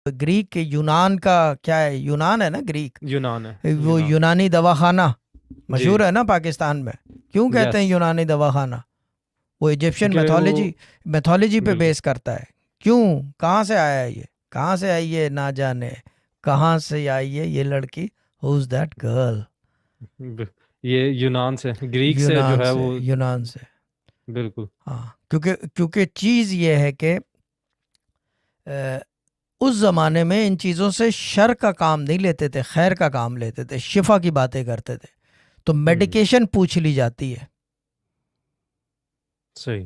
Greek के यूनान का क्या है, यूनान है ना ग्रीक, यूनान है, वो यूनान। यूनानी दवाखाना जी। मशहूर है ना पाकिस्तान में। क्यों कहते यस। हैं यूनानी दवाखाना? वो इजिप्शियन क्योंकि वो, मैथोलॉजी मैथोलॉजी पे बिल्कुल। बेस करता है। क्यों? कहाँ से आया है ये? कहाँ से आई है ना जाने, कहाँ से आई है ये लड़की? Who is that girl? ये यूनान से, ग्रीक से जो यूनान है से, वो। यूनान से। बिल्कुल। हाँ, क्योंकि क्योंकि चीज़ ये है कि उस ज़माने में इन चीज़ों से शर का काम नहीं लेते थे, खैर का काम लेते थे, शिफा की बातें करते थे। तो हम्म। मेडिकेशन पूछ ली जाती है। सही।